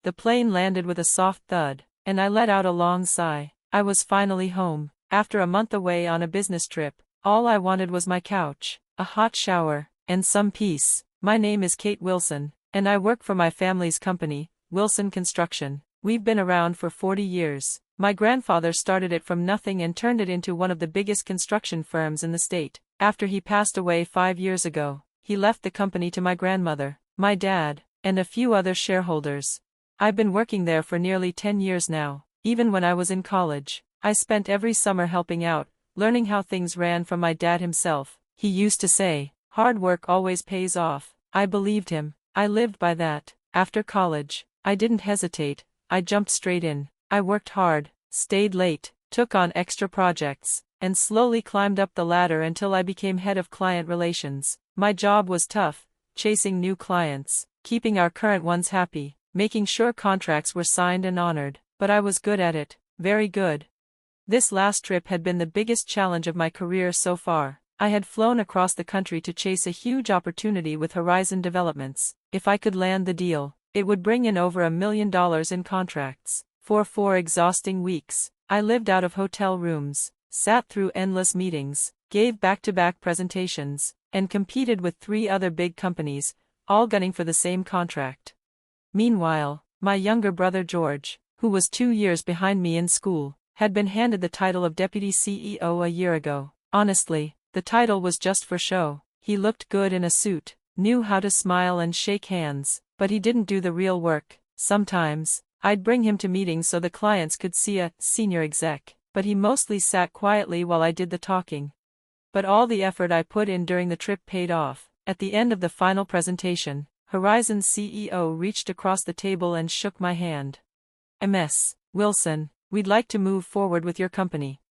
The plane landed with a soft thud, and I let out a long sigh. I was finally home. After a month away on a business trip, all I wanted was my couch, a hot shower, and some peace. My name is Kate Wilson, and I work for my family's company, Wilson Construction. We've been around for 40 years. My grandfather started it from nothing and turned it into one of the biggest construction firms in the state. After he passed away 5 years ago, he left the company to my grandmother, my dad, and a few other shareholders. I've been working there for nearly 10 years now. Even when I was in college, I spent every summer helping out, learning how things ran from my dad himself. He used to say, "Hard work always pays off." I believed him. I lived by that. After college, I didn't hesitate. I jumped straight in. I worked hard, stayed late, took on extra projects, and slowly climbed up the ladder until I became head of client relations. My job was tough, chasing new clients, keeping our current ones happy, making sure contracts were signed and honored. But I was good at it, very good. This last trip had been the biggest challenge of my career so far. I had flown across the country to chase a huge opportunity with Horizon Developments. If I could land the deal, it would bring in over $1 million in contracts. For 4 exhausting weeks, I lived out of hotel rooms, sat through endless meetings, gave back-to-back presentations, and competed with 3 other big companies, all gunning for the same contract. Meanwhile, my younger brother George, who was 2 years behind me in school, had been handed the title of Deputy CEO a year ago. Honestly, the title was just for show. He looked good in a suit, knew how to smile and shake hands, but he didn't do the real work. Sometimes, I'd bring him to meetings so the clients could see a senior exec, but he mostly sat quietly while I did the talking. But all the effort I put in during the trip paid off. At the end of the final presentation, Horizon's CEO reached across the table and shook my hand. "Ms. Wilson, we'd like to move forward with your company."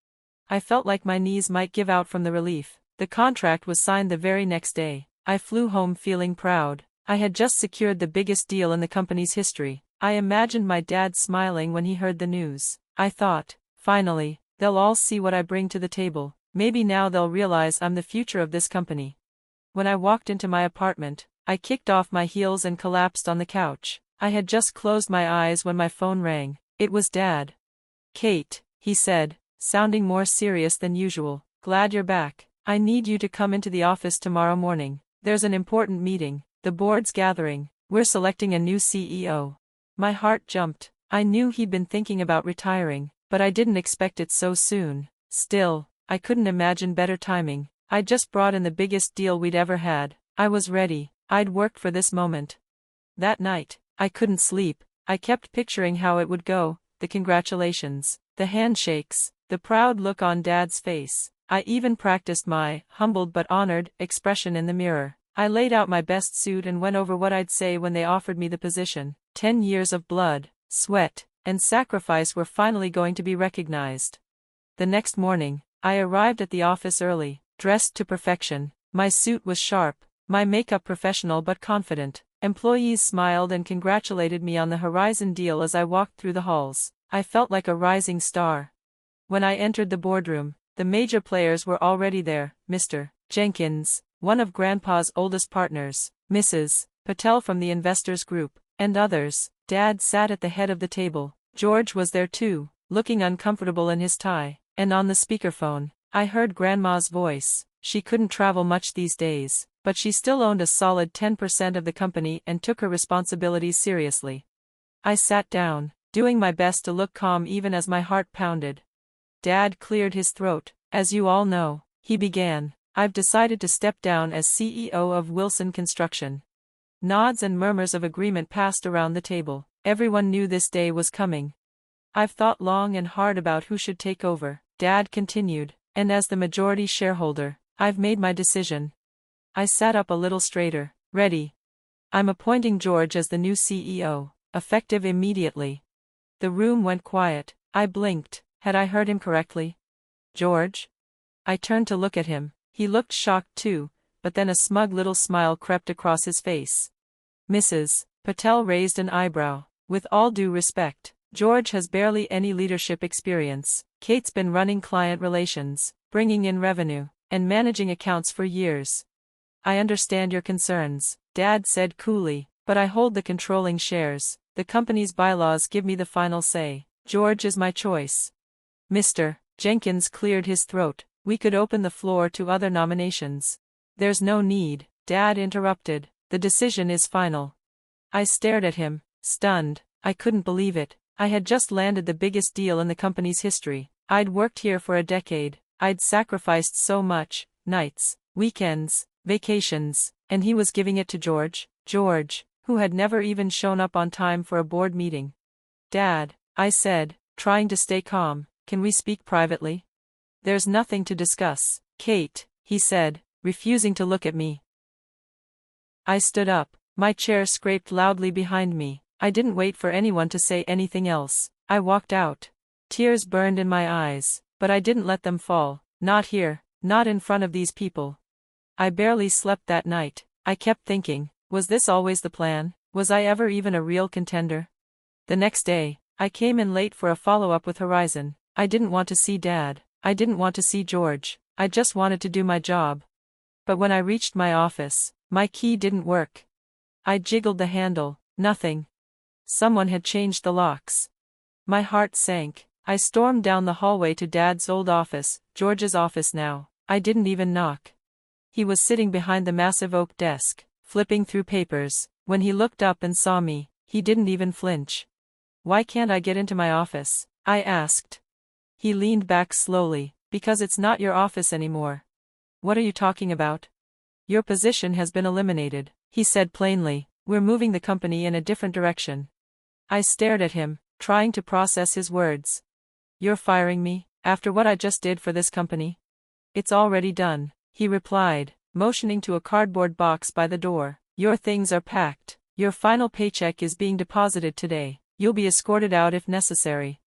I felt like my knees might give out from the relief. The contract was signed the very next day. I flew home feeling proud. I had just secured the biggest deal in the company's history. I imagined my dad smiling when he heard the news. I thought, finally, they'll all see what I bring to the table. Maybe now they'll realize I'm the future of this company. When I walked into my apartment, I kicked off my heels and collapsed on the couch. I had just closed my eyes when my phone rang. It was Dad. "Kate," he said, sounding more serious than usual, "glad you're back. I need you to come into the office tomorrow morning. There's an important meeting. The board's gathering. We're selecting a new CEO." My heart jumped. I knew he'd been thinking about retiring, but I didn't expect it so soon. Still, I couldn't imagine better timing. I'd just brought in the biggest deal we'd ever had. I was ready. I'd worked for this moment. That night, I couldn't sleep. I kept picturing how it would go, the congratulations, the handshakes, the proud look on Dad's face. I even practiced my humbled but honored expression in the mirror. I laid out my best suit and went over what I'd say when they offered me the position. 10 years of blood, sweat, and sacrifice were finally going to be recognized. The next morning, I arrived at the office early, dressed to perfection. My suit was sharp, my makeup professional but confident. Employees smiled and congratulated me on the Horizon deal as I walked through the halls. I felt like a rising star. When I entered the boardroom, the major players were already there. Mr. Jenkins, one of Grandpa's oldest partners, Mrs. Patel from the investors group, and others. Dad sat at the head of the table. George was there too, looking uncomfortable in his tie, and on the speakerphone, I heard Grandma's voice. She couldn't travel much these days, but she still owned a solid 10% of the company and took her responsibilities seriously. I sat down, doing my best to look calm even as my heart pounded. Dad cleared his throat. "As you all know," he began, "I've decided to step down as CEO of Wilson Construction." Nods and murmurs of agreement passed around the table. Everyone knew this day was coming. "I've thought long and hard about who should take over," Dad continued, "and as the majority shareholder, I've made my decision." I sat up a little straighter. "Ready. I'm appointing George as the new CEO, effective immediately." The room went quiet. I blinked. Had I heard him correctly? "George?" I turned to look at him. He looked shocked too, but then a smug little smile crept across his face. Mrs. Patel raised an eyebrow. "With all due respect, George has barely any leadership experience. Kate's been running client relations, bringing in revenue, and managing accounts for years." "I understand your concerns," Dad said coolly, "but I hold the controlling shares. The company's bylaws give me the final say. George is my choice. Mr. Jenkins cleared his throat. We could open the floor to other nominations. There's no need, Dad interrupted. The decision is final. I stared at him, stunned. I couldn't believe it. I had just landed the biggest deal in the company's history. I'd worked here for a decade. I'd sacrificed so much, nights, weekends, vacations, and he was giving it to George, who had never even shown up on time for a board meeting. Dad, I said, trying to stay calm, can we speak privately? There's nothing to discuss, Kate, he said, refusing to look at me. I stood up, my chair scraped loudly behind me. I didn't wait for anyone to say anything else. I walked out. Tears burned in my eyes, but I didn't let them fall. Not here, not in front of these people. I barely slept that night. I kept thinking, was this always the plan? Was I ever even a real contender? The next day, I came in late for a follow-up with Horizon. I didn't want to see Dad. I didn't want to see George. I just wanted to do my job. But when I reached my office, my key didn't work. I jiggled the handle, nothing. Someone had changed the locks. My heart sank. I stormed down the hallway to Dad's old office, George's office now. I didn't even knock. He was sitting behind the massive oak desk, flipping through papers. When he looked up and saw me, he didn't even flinch. Why can't I get into my office? I asked. He leaned back slowly. Because it's not your office anymore. What are you talking about? Your position has been eliminated, he said plainly. We're moving the company in a different direction. I stared at him, trying to process his words. You're firing me, after what I just did for this company? It's already done, he replied, motioning to a cardboard box by the door. Your things are packed. Your final paycheck is being deposited today. You'll be escorted out if necessary.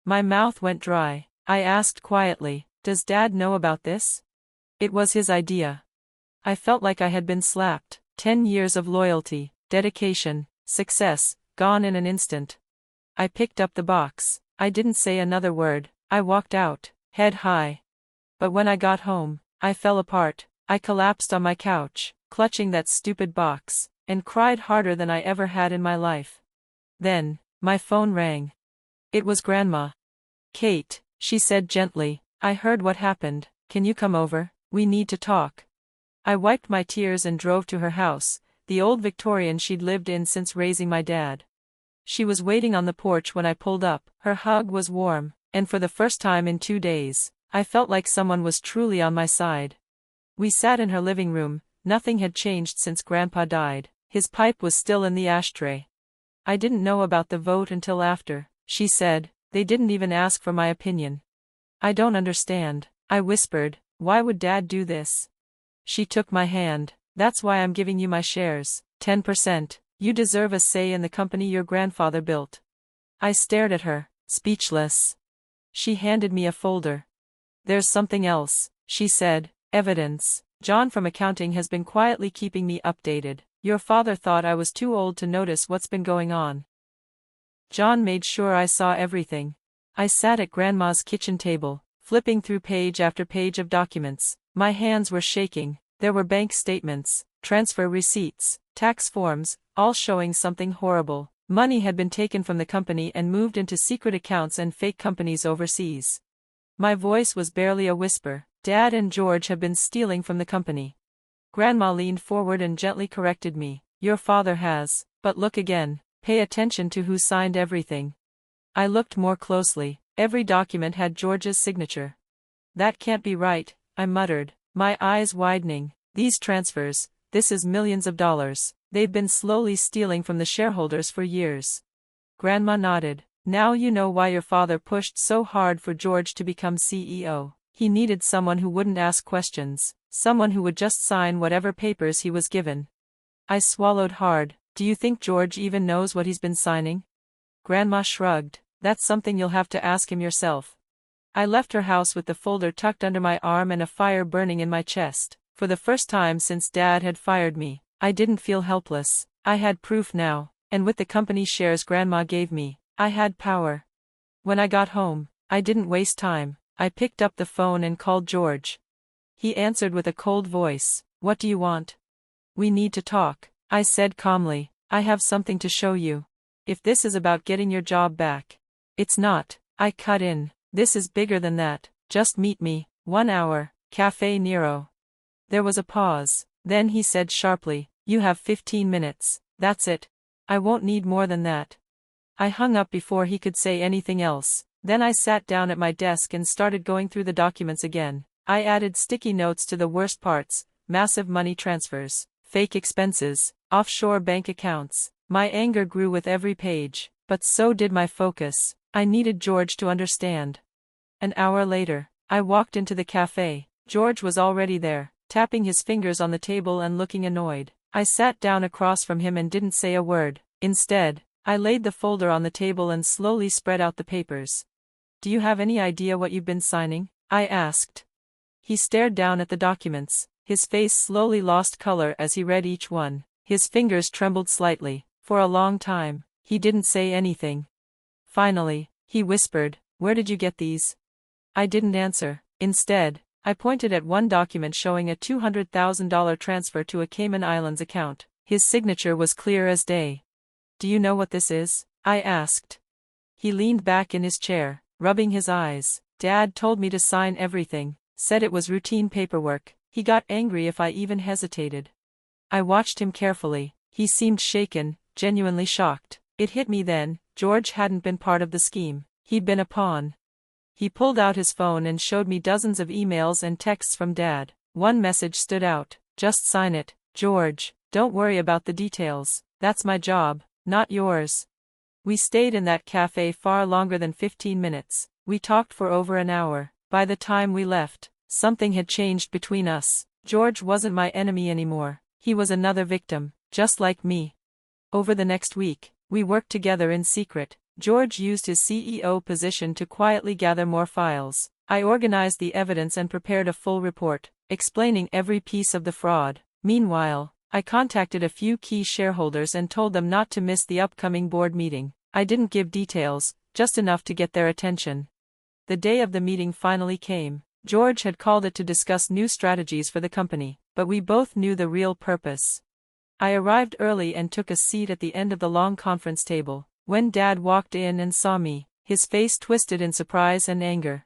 My mouth went dry. I asked quietly, does Dad know about this? It was his idea. I felt like I had been slapped. 10 years of loyalty, dedication, success, gone in an instant. I picked up the box. I didn't say another word. I walked out, head high. But when I got home, I fell apart. I collapsed on my couch, clutching that stupid box, and cried harder than I ever had in my life. Then, my phone rang. It was Grandma. Kate, she said gently, I heard what happened. Can you come over? We need to talk. I wiped my tears and drove to her house, the old Victorian she'd lived in since raising my dad. She was waiting on the porch when I pulled up. Her hug was warm, and for the first time in 2 days, I felt like someone was truly on my side. We sat in her living room. Nothing had changed since Grandpa died. His pipe was still in the ashtray. I didn't know about the vote until after, she said. They didn't even ask for my opinion. I don't understand, I whispered. Why would Dad do this? She took my hand. That's why I'm giving you my shares, 10%. You deserve a say in the company your grandfather built. I stared at her, speechless. She handed me a folder. There's something else, she said, evidence. John from accounting has been quietly keeping me updated. Your father thought I was too old to notice what's been going on. John made sure I saw everything. I sat at Grandma's kitchen table, flipping through page after page of documents. My hands were shaking. There were bank statements, transfer receipts, tax forms, all showing something horrible. Money had been taken from the company and moved into secret accounts and fake companies overseas. My voice was barely a whisper. Dad and George have been stealing from the company. Grandma leaned forward and gently corrected me. Your father has, but look again. Pay attention to who signed everything. I looked more closely. Every document had George's signature. That can't be right, I muttered, my eyes widening. These transfers, this is millions of dollars. They've been slowly stealing from the shareholders for years. Grandma nodded. Now you know why your father pushed so hard for George to become CEO. He needed someone who wouldn't ask questions, someone who would just sign whatever papers he was given. I swallowed hard. Do you think George even knows what he's been signing? Grandma shrugged. That's something you'll have to ask him yourself. I left her house with the folder tucked under my arm and a fire burning in my chest. For the first time since Dad had fired me, I didn't feel helpless. I had proof now, and with the company shares Grandma gave me, I had power. When I got home, I didn't waste time. I picked up the phone and called George. He answered with a cold voice. What do you want? We need to talk, I said calmly. I have something to show you. if this is about getting your job back. It's not, I cut in. This is bigger than that. Just meet me, 1 hour, Cafe Nero. There was a pause. Then he said sharply, you have 15 minutes. That's it. I won't need more than that. I hung up before he could say anything else. Then I sat down at my desk and started going through the documents again. I added sticky notes to the worst parts: massive money transfers, fake expenses, offshore bank accounts. My anger grew with every page, but so did my focus. I needed George to understand. An hour later, I walked into the cafe. George was already there, tapping his fingers on the table and looking annoyed. I sat down across from him and didn't say a word. Instead, I laid the folder on the table and slowly spread out the papers. Do you have any idea what you've been signing? I asked. He stared down at the documents. His face slowly lost color as he read each one. His fingers trembled slightly. For a long time, he didn't say anything. Finally, he whispered, "Where did you get these?" I didn't answer. Instead, I pointed at one document showing a $200,000 transfer to a Cayman Islands account. His signature was clear as day. Do you know what this is? I asked. He leaned back in his chair, rubbing his eyes. Dad told me to sign everything, said it was routine paperwork. He got angry if I even hesitated. I watched him carefully. He seemed shaken, genuinely shocked. It hit me then, George hadn't been part of the scheme. He'd been a pawn. He pulled out his phone and showed me dozens of emails and texts from Dad. One message stood out. Just sign it, George. Don't worry about the details. That's my job, not yours. We stayed in that cafe far longer than 15 minutes. We talked for over an hour. By the time we left, something had changed between us. George wasn't my enemy anymore. He was another victim, just like me. Over the next week, we worked together in secret. George used his CEO position to quietly gather more files. I organized the evidence and prepared a full report, explaining every piece of the fraud. Meanwhile, I contacted a few key shareholders and told them not to miss the upcoming board meeting. I didn't give details, just enough to get their attention. The day of the meeting finally came. George had called it to discuss new strategies for the company, but we both knew the real purpose. I arrived early and took a seat at the end of the long conference table. When Dad walked in and saw me, his face twisted in surprise and anger.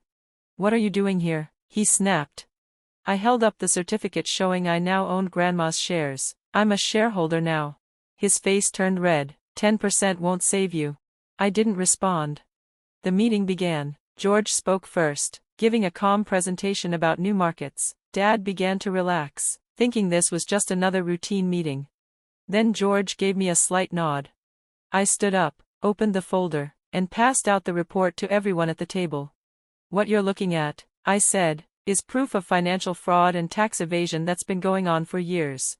"What are you doing here?" he snapped. I held up the certificate showing I now owned Grandma's shares. "I'm a shareholder now." His face turned red. 10% won't save you." I didn't respond. The meeting began. George spoke first, giving a calm presentation about new markets. Dad began to relax, thinking this was just another routine meeting. Then George gave me a slight nod. I stood up, opened the folder, and passed out the report to everyone at the table. "What you're looking at," I said, "is proof of financial fraud and tax evasion that's been going on for years."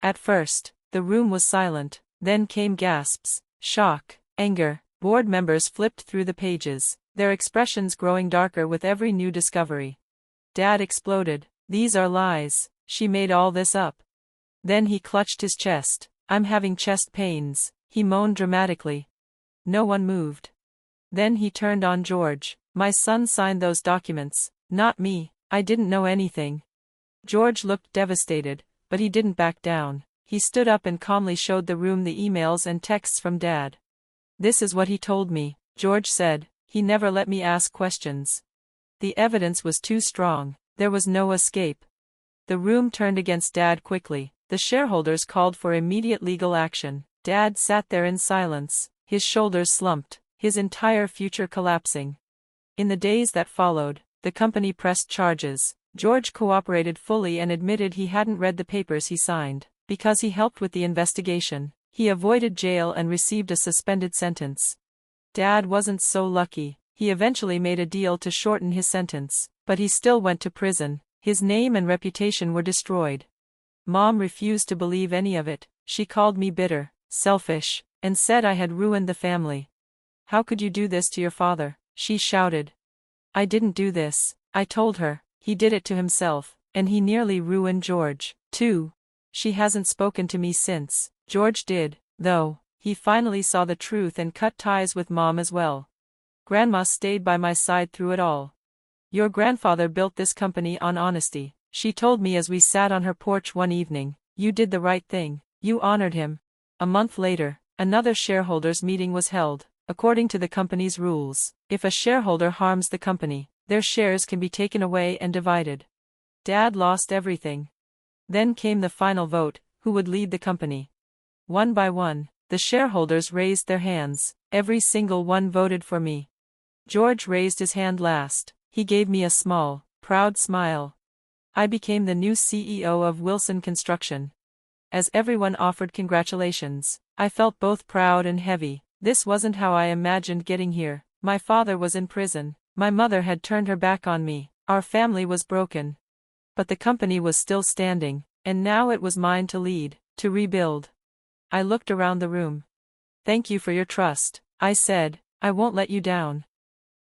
At first, the room was silent. Then came gasps, shock, anger. Board members flipped through the pages, their expressions growing darker with every new discovery. Dad exploded. "These are lies. She made all this up." Then he clutched his chest. "I'm having chest pains," he moaned dramatically. No one moved. Then he turned on George. "My son signed those documents, not me. I didn't know anything." George looked devastated, but he didn't back down. He stood up and calmly showed the room the emails and texts from Dad. "This is what he told me," George said. "He never let me ask questions. The evidence was too strong. There was no escape." The room turned against Dad quickly. The shareholders called for immediate legal action. Dad sat there in silence, his shoulders slumped, his entire future collapsing. In the days that followed, the company pressed charges. George cooperated fully and admitted he hadn't read the papers he signed. Because he helped with the investigation, he avoided jail and received a suspended sentence. Dad wasn't so lucky. He eventually made a deal to shorten his sentence, but he still went to prison. His name and reputation were destroyed. Mom refused to believe any of it. She called me bitter, selfish, and said I had ruined the family. "How could you do this to your father?" she shouted. "I didn't do this," I told her. "He did it to himself, and he nearly ruined George, too." She hasn't spoken to me since. George did, though. He finally saw the truth and cut ties with Mom as well. Grandma stayed by my side through it all. "Your grandfather built this company on honesty," she told me as we sat on her porch one evening. "You did the right thing. You honored him." A month later, Another shareholders meeting was held. According to the company's rules, if a shareholder harms the company, their shares can be taken away and divided. Dad lost everything. Then came the final vote: who would lead the company? One by one, the shareholders raised their hands. Every single one voted for me. George raised his hand last. He gave me a small, proud smile. I became the new CEO of Wilson Construction. As everyone offered congratulations, I felt both proud and heavy. This wasn't how I imagined getting here. My father was in prison. My mother had turned her back on me. Our family was broken. But the company was still standing, and now it was mine to lead, to rebuild. I looked around the room. "Thank you for your trust," I said. "I won't let you down."